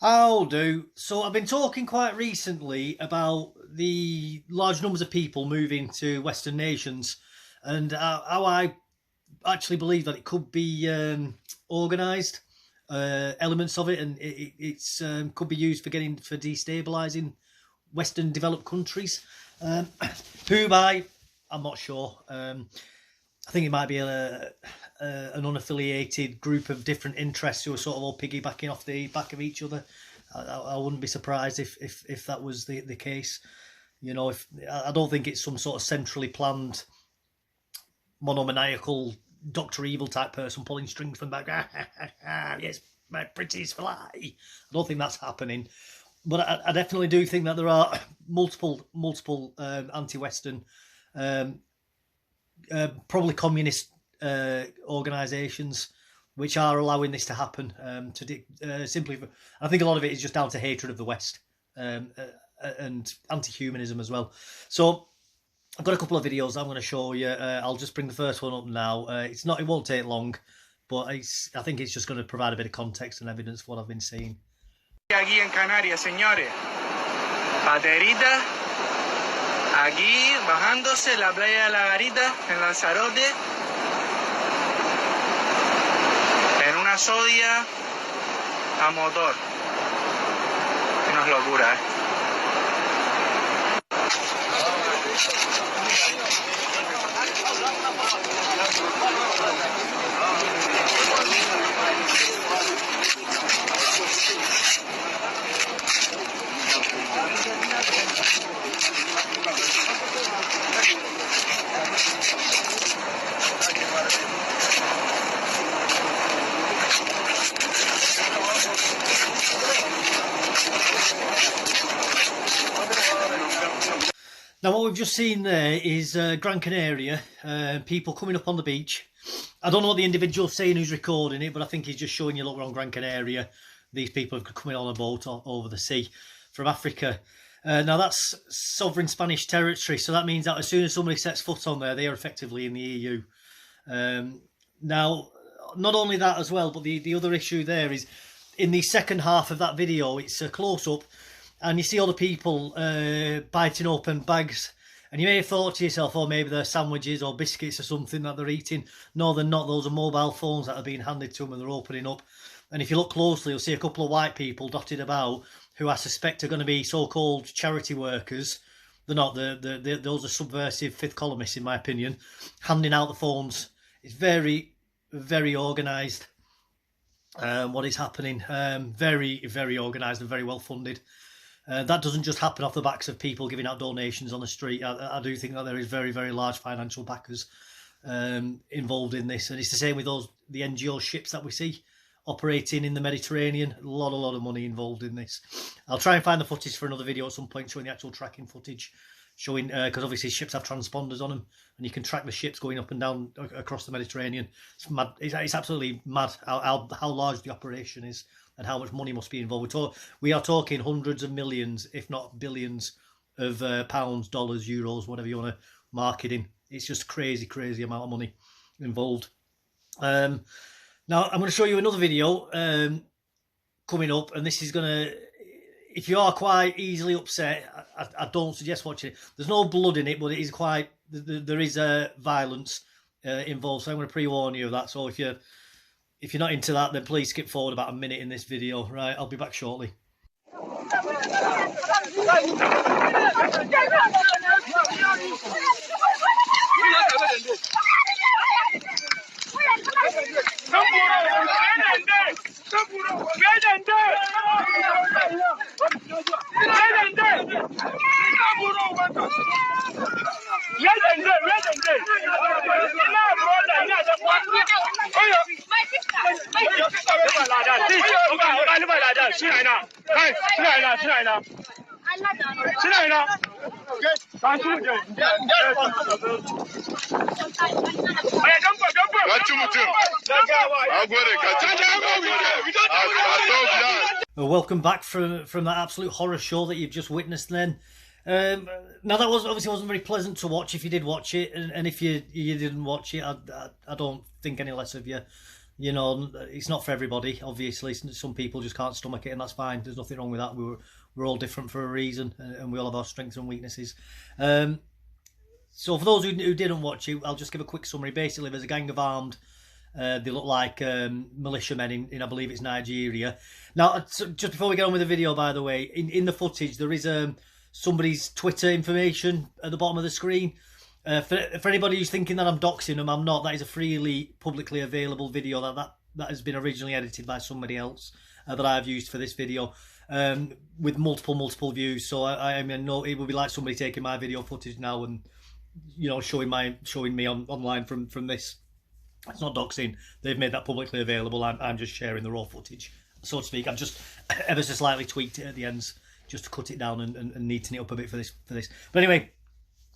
I'll do. So I've been talking quite recently about the large numbers of people moving to Western nations and how I actually believe that it could be organised elements of it, and it's could be used for destabilising Western developed countries. Who by? I'm not sure. I think it might be an unaffiliated group of different interests who are sort of all piggybacking off the back of each other. I wouldn't be surprised if that was the case. You know, if I don't think it's some sort of centrally planned monomaniacal Doctor Evil type person pulling strings from the back. Yes, my pretties fly. I don't think that's happening. But I definitely do think that there are multiple anti-Western, probably communist organisations which are allowing this to happen. Simply, I think a lot of it is just down to hatred of the West and anti-humanism as well. So I've got a couple of videos I'm going to show you. I'll just bring the first one up now. It won't take long, but I think it's just going to provide a bit of context and evidence for what I've been seeing. Aquí en Canarias, señores. Paterita. Aquí bajándose la playa de la Garita en Lanzarote. En una Zodia a motor. Unas locuras, Now, what we've just seen there is Gran Canaria, people coming up on the beach. I don't know what the individual's saying who's recording it, but I think he's just showing you, look, we're on Gran Canaria. These people are coming on a boat over the sea from Africa. Now, that's sovereign Spanish territory, so that means that as soon as somebody sets foot on there, they are effectively in the EU. Now, not only that as well, but the other issue there is, in the second half of that video, it's a close-up, and you see all the people biting open bags. And you may have thought to yourself, oh, maybe they're sandwiches or biscuits or something that they're eating. No, they're not. Those are mobile phones that are being handed to them and they're opening up. And if you look closely, you'll see a couple of white people dotted about who I suspect are going to be so-called charity workers. They're not. Those are subversive fifth columnists, in my opinion, handing out the phones. It's very, very organised, what is happening. Very, very organised and very well funded. That doesn't just happen off the backs of people giving out donations on the street. I do think that there is very, very large financial backers involved in this. And it's the same with the NGO ships that we see operating in the Mediterranean. A lot of money involved in this. I'll try and find the footage for another video at some point showing the actual tracking footage, showing, because obviously ships have transponders on them and you can track the ships going up and down across the Mediterranean. It's mad. It's absolutely mad how large the operation is and how much money must be involved. We are talking hundreds of millions, if not billions, of pounds, dollars, euros, whatever you want to market in. It's just crazy amount of money involved. Now, I'm going to show you another video coming up, and this is going to, if you are quite easily upset, I don't suggest watching it. There's no blood in it, but it is quite, there is violence involved, so I'm going to pre-warn you of that. So if you're not into that, then please skip forward about a minute in this video. Right, I'll be back shortly. Welcome back from that absolute horror show that you've just witnessed then. Now that obviously wasn't very pleasant to watch if you did watch it, and if you didn't watch it, I don't think any less of you. You know, it's not for everybody. Obviously, some people just can't stomach it, and that's fine. There's nothing wrong with that. We're all different for a reason, and we all have our strengths and weaknesses. So for those who didn't watch it, I'll just give a quick summary. Basically, there's a gang of armed. They look like militiamen in I believe it's Nigeria. Now, just before we get on with the video, by the way, in the footage there is somebody's Twitter information at the bottom of the screen. For anybody who's thinking that I'm doxing them, I'm not. That is a freely, publicly available video that has been originally edited by somebody else that I've used for this video, with multiple views. So I mean, no, it would be like somebody taking my video footage now and, you know, showing me online from this. It's not doxing. They've made that publicly available. I'm just sharing the raw footage, so to speak. I've just ever so slightly tweaked it at the ends just to cut it down and neaten it up a bit for this. But anyway,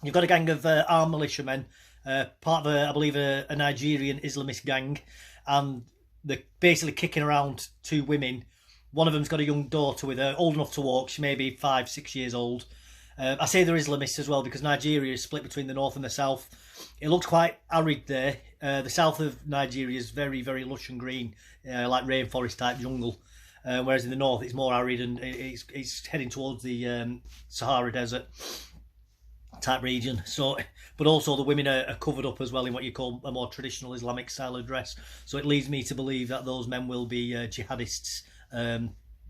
you've got a gang of armed militiamen, part of I believe a Nigerian Islamist gang, and they're basically kicking around two women. One of them's got a young daughter with her, old enough to walk. She may be 5-6 years old. I say they're Islamists as well because Nigeria is split between the north and the south. It looks quite arid there. The south of Nigeria is very, very lush and green, like rainforest type jungle. Whereas in the north it's more arid and it's heading towards the Sahara Desert type region. So, but also the women are covered up as well in what you call a more traditional Islamic style of dress. So it leads me to believe that those men will be jihadists,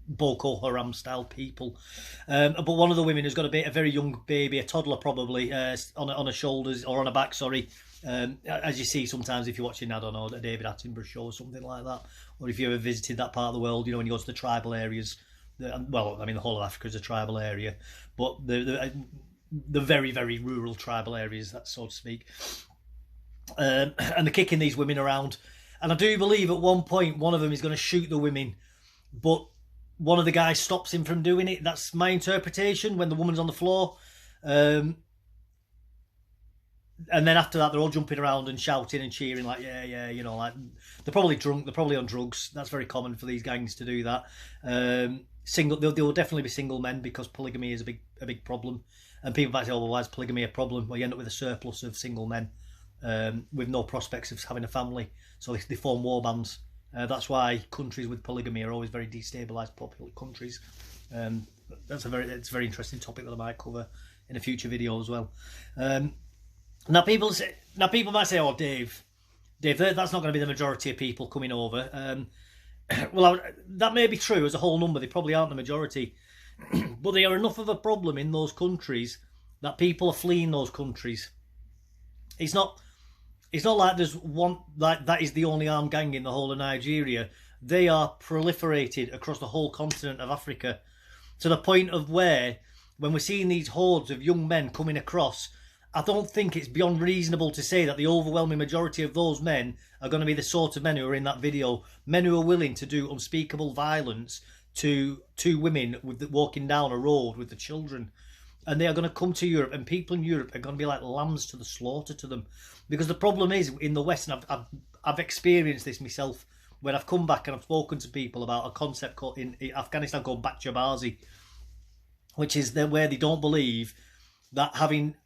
Boko Haram style people. But one of the women has got a very young baby, a toddler probably, on her shoulders or on her back, sorry. As you see sometimes if you're watching, I don't know, a David Attenborough show or something like that, or if you ever visited that part of the world, you know, when you go to the tribal areas. Well, I mean, the whole of Africa is a tribal area, but the very, very rural tribal areas, that so to speak. And they're kicking these women around, and I do believe at one point one of them is going to shoot the women, but one of the guys stops him from doing it. That's my interpretation when the woman's on the floor. And then after that, they're all jumping around and shouting and cheering, like, yeah, you know, like, they're probably drunk, they're probably on drugs. That's very common for these gangs to do that. There will definitely be single men because polygamy is a big problem. And people might say, oh, well, why is polygamy a problem? Well, you end up with a surplus of single men with no prospects of having a family. So they form war bands. That's why countries with polygamy are always very destabilised populous countries. It's a very interesting topic that I might cover in a future video as well. Now people might say, "Oh, Dave, that's not going to be the majority of people coming over." Well, that may be true as a whole number. They probably aren't the majority, but they are enough of a problem in those countries that people are fleeing those countries. It's not like there's one, like that is the only armed gang in the whole of Nigeria. They are proliferated across the whole continent of Africa, to the point of where, when we're seeing these hordes of young men coming across, I don't think it's beyond reasonable to say that the overwhelming majority of those men are going to be the sort of men who are in that video. Men who are willing to do unspeakable violence to two women walking down a road with the children. And they are going to come to Europe, and people in Europe are going to be like lambs to the slaughter to them. Because the problem is, in the West, and I've experienced this myself, when I've come back and I've spoken to people about a concept called in Afghanistan called bachabazi, which is where they don't believe that having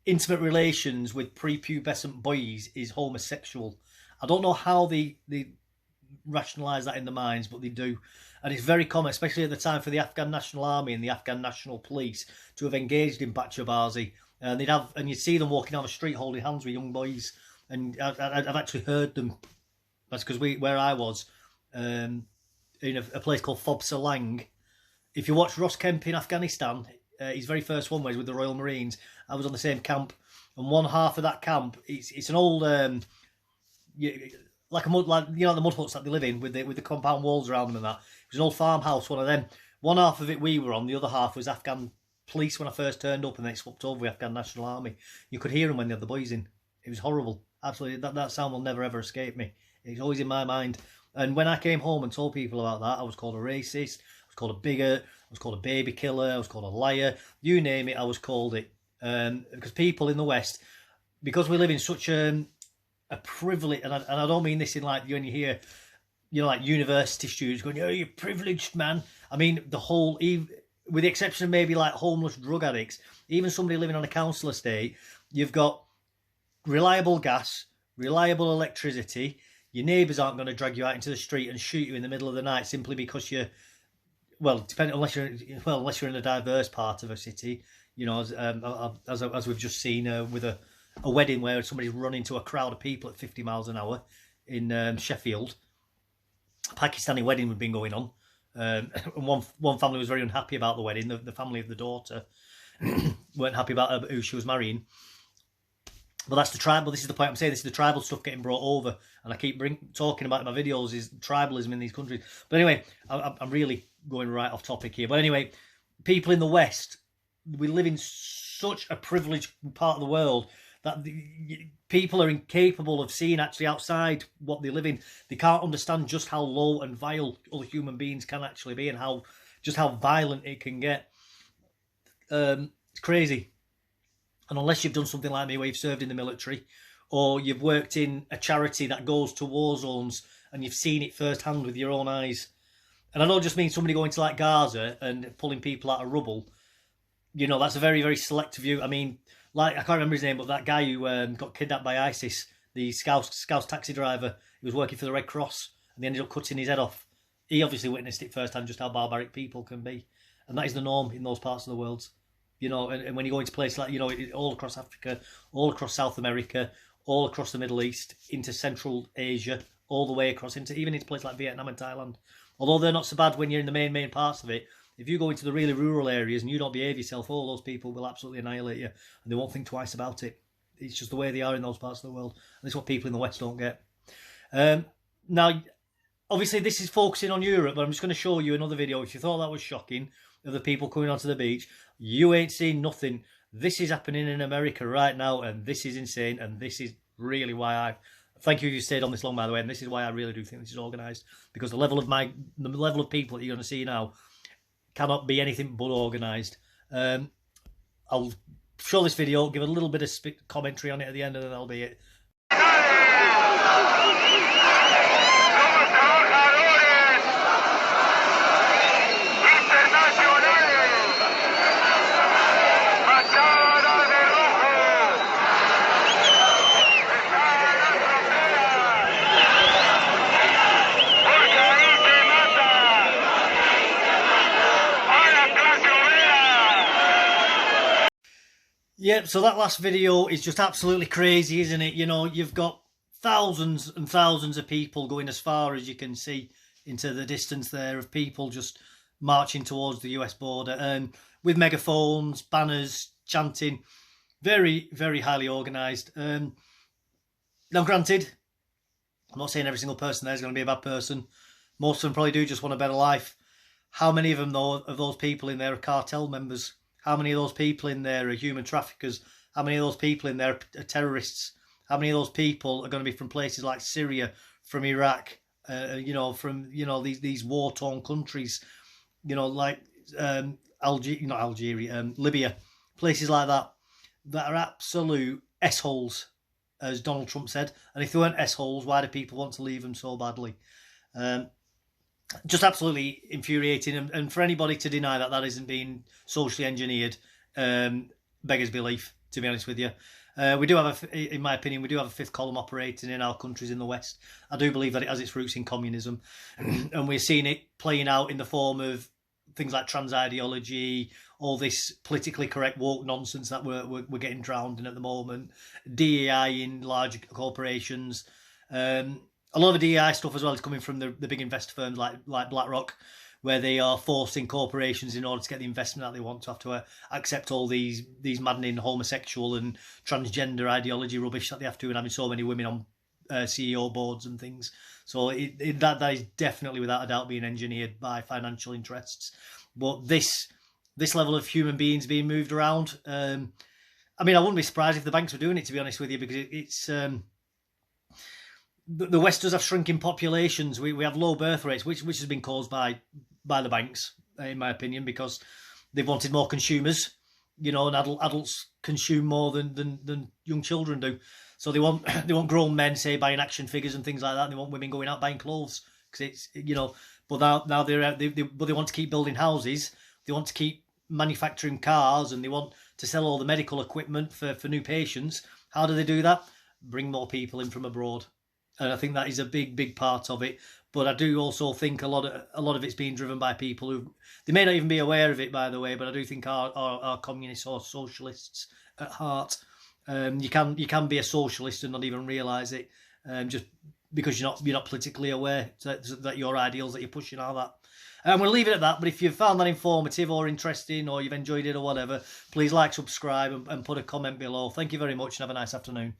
intimate relations with prepubescent boys is homosexual. I don't know how they rationalise that in their minds, but they do. And it's very common, especially at the time, for the Afghan National Army and the Afghan National Police to have engaged in bachabazi. And you'd see them walking down the street holding hands with young boys. And I've actually heard them. That's because where I was, in a place called Fob Salang. If you watch Ross Kemp in Afghanistan, his very first one was with the Royal Marines. I was on the same camp, and one half of that camp, it's an old, like the mud huts that they live in with the compound walls around them and that. It was an old farmhouse, one of them. One half of it we were on, the other half was Afghan police when I first turned up, and they swapped over with Afghan National Army. You could hear them when they had the boys in. It was horrible. Absolutely, that sound will never ever escape me. It's always in my mind. And when I came home and told people about that, I was called a racist, I was called a bigot, I was called a baby killer, I was called a liar. You name it, I was called it. Because people in the West, because we live in such a privilege, and I don't mean this in like when you hear, you know, like university students going, "Oh, you're privileged, man." I mean the whole, with the exception of maybe like homeless drug addicts, even somebody living on a council estate, you've got reliable gas, reliable electricity, Your neighbours aren't going to drag you out into the street and shoot you in the middle of the night simply because you're, well, unless you're in a diverse part of a city, you know, as we've just seen with a wedding where somebody's run into a crowd of people at 50 miles an hour in Sheffield. A Pakistani wedding had been going on. And one family was very unhappy about the wedding. The family of the daughter weren't happy about who she was marrying. But that's the tribal. This is the point I'm saying. This is the tribal stuff getting brought over, and I keep talking about in my videos is tribalism in these countries. But anyway, I'm really going right off topic here. But anyway, people in the West, we live in such a privileged part of the world that people are incapable of seeing actually outside what they live in. They can't understand just how low and vile other human beings can actually be, and how violent it can get. It's crazy. And unless you've done something like me where you've served in the military, or you've worked in a charity that goes to war zones and you've seen it firsthand with your own eyes. And I don't just mean somebody going to like Gaza and pulling people out of rubble. You know, that's a very, very select view. I mean, like, I can't remember his name, but that guy who got kidnapped by ISIS, the Scouse taxi driver, he was working for the Red Cross, and they ended up cutting his head off. He obviously witnessed it firsthand, just how barbaric people can be. And that is the norm in those parts of the world. You know, and when you go into places like, you know, all across Africa, all across South America, all across the Middle East, into Central Asia, all the way across even into places like Vietnam and Thailand. Although they're not so bad when you're in the main parts of it, if you go into the really rural areas and you don't behave yourself, all those people will absolutely annihilate you, and they won't think twice about it. It's just the way they are in those parts of the world. And it's what people in the West don't get. Now, obviously, this is focusing on Europe, but I'm just going to show you another video. If you thought that was shocking, of the people coming onto the beach, you ain't seen nothing. This is happening in America right now, and this is insane, and this is really why thank you if you stayed on this long, by the way, and this is why I really do think this is organised, because the level of people that you're going to see now cannot be anything but organised. I'll show this video, give a little bit of commentary on it at the end, and then that'll be it. Yeah, so that last video is just absolutely crazy, isn't it? You know, you've got thousands and thousands of people going as far as you can see into the distance there, of people just marching towards the US border, and with megaphones, banners, chanting. Very, very highly organised. Now, granted, I'm not saying every single person there is going to be a bad person. Most of them probably do just want a better life. How many of them, though, of those people in there are cartel members? How many of those people in there are human traffickers? How many of those people in there are terrorists? How many of those people are going to be from places like Syria, from Iraq, you know, from, you know, these war-torn countries, you know, like Libya, places like that are absolute S-holes, as Donald Trump said. And if they weren't S-holes, why do people want to leave them so badly? Just absolutely infuriating, and for anybody to deny that isn't being socially engineered beggars belief, to be honest with you. We do have, in my opinion, we do have a fifth column operating in our countries in the West. I do believe that it has its roots in communism, and we're seeing it playing out in the form of things like trans ideology, all this politically correct woke nonsense that we're getting drowned in at the moment, DEI in large corporations. A lot of the DEI stuff as well is coming from the big investor firms like BlackRock, where they are forcing corporations, in order to get the investment that they want, to have to accept all these maddening homosexual and transgender ideology rubbish that they have to, and having so many women on CEO boards and things. So that is definitely, without a doubt, being engineered by financial interests. But this level of human beings being moved around, I mean, I wouldn't be surprised if the banks were doing it, to be honest with you, because it's... The West does have shrinking populations. We have low birth rates, which has been caused by the banks, in my opinion, because they've wanted more consumers. You know, and adults consume more than young children do. So they want grown men, say, buying action figures and things like that. And they want women going out buying clothes, because it's, you know. But now they want to keep building houses. They want to keep manufacturing cars, and they want to sell all the medical equipment for new patients. How do they do that? Bring more people in from abroad. and I think that is a big part of it. But I do also think a lot of it's being driven by people who they may not even be aware of it, by the way. But I do think are communists or socialists at heart. You can be a socialist and not even realise it, just because you're not politically aware that your ideals that you're pushing are that. I'm going to leave it at that, but if you've found that informative or interesting, or you've enjoyed it or whatever, please like, subscribe, and put a comment below. Thank you very much, and have a nice afternoon.